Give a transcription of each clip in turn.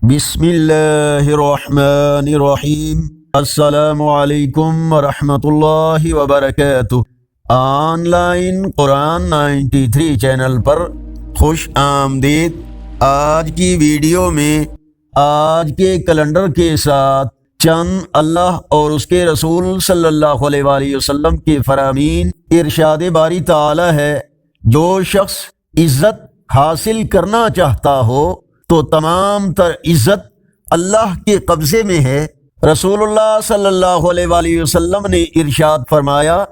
بسم اللہ الرحمن الرحیم۔ السلام علیکم ورحمۃ اللہ وبرکاتہ۔ آن لائن قرآن 93 چینل پر خوش آمدید۔ آج کی ویڈیو میں آج کے کیلنڈر کے ساتھ چند اللہ اور اس کے رسول صلی اللہ علیہ وآلہ وسلم کے فرامین ارشاد باری تعالی ہے، جو شخص عزت حاصل کرنا چاہتا ہو تو تمام تر عزت اللہ کے قبضے میں ہے۔ رسول اللہ صلی اللہ علیہ وآلہ وسلم نے ارشاد فرمایا،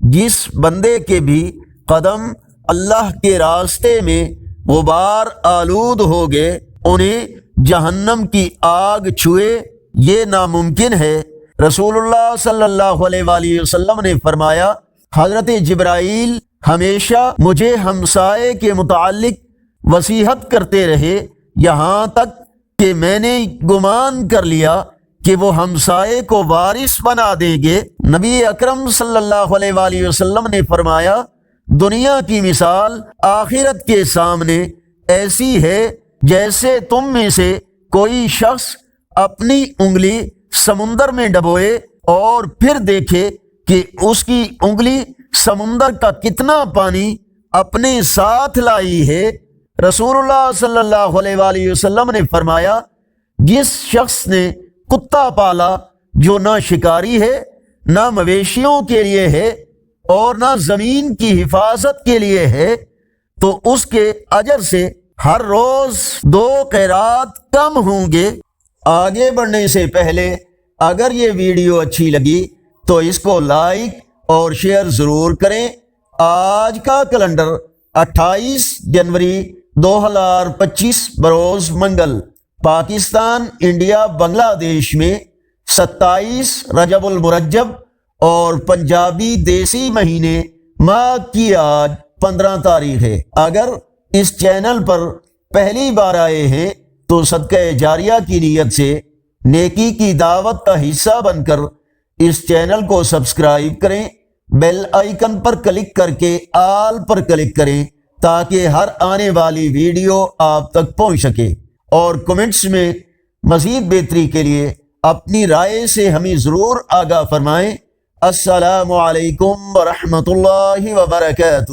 جس بندے کے بھی قدم اللہ کے راستے میں غبار آلود ہو گئے، انہیں جہنم کی آگ چھوئے، یہ ناممکن ہے۔ رسول اللہ صلی اللہ علیہ وآلہ وسلم نے فرمایا، حضرت جبرائیل ہمیشہ مجھے ہمسائے کے متعلق وصیحت کرتے رہے، یہاں تک کہ میں نے گمان کر لیا کہ وہ ہمسائے کو وارث بنا دیں گے۔ نبی اکرم صلی اللہ علیہ وآلہ وسلم نے فرمایا، دنیا کی مثال آخرت کے سامنے ایسی ہے جیسے تم میں سے کوئی شخص اپنی انگلی سمندر میں ڈبوئے اور پھر دیکھے کہ اس کی انگلی سمندر کا کتنا پانی اپنے ساتھ لائی ہے۔ رسول اللہ صلی اللہ علیہ وآلہ وسلم نے فرمایا، جس شخص نے کتا پالا جو نہ شکاری ہے، نہ مویشیوں کے لیے ہے اور نہ زمین کی حفاظت کے لیے ہے، تو اس کے اجر سے ہر روز 2 قیرات کم ہوں گے۔ آگے بڑھنے سے پہلے اگر یہ ویڈیو اچھی لگی تو اس کو لائک اور شیئر ضرور کریں۔ آج کا کیلنڈر 28 جنوری 2025 بروز منگل، پاکستان، انڈیا، بنگلہ دیش میں 27 رجب المرجب اور پنجابی دیسی مہینے ماہ کی آج 15 تاریخ ہے۔ اگر اس چینل پر پہلی بار آئے ہیں تو صدقہ جاریہ کی نیت سے نیکی کی دعوت کا حصہ بن کر اس چینل کو سبسکرائب کریں، بیل آئیکن پر کلک کر کے آل پر کلک کریں تاکہ ہر آنے والی ویڈیو آپ تک پہنچ سکے، اور کمنٹس میں مزید بہتری کے لیے اپنی رائے سے ہمیں ضرور آگاہ فرمائیں۔ السلام علیکم ورحمۃ اللہ وبرکاتہ۔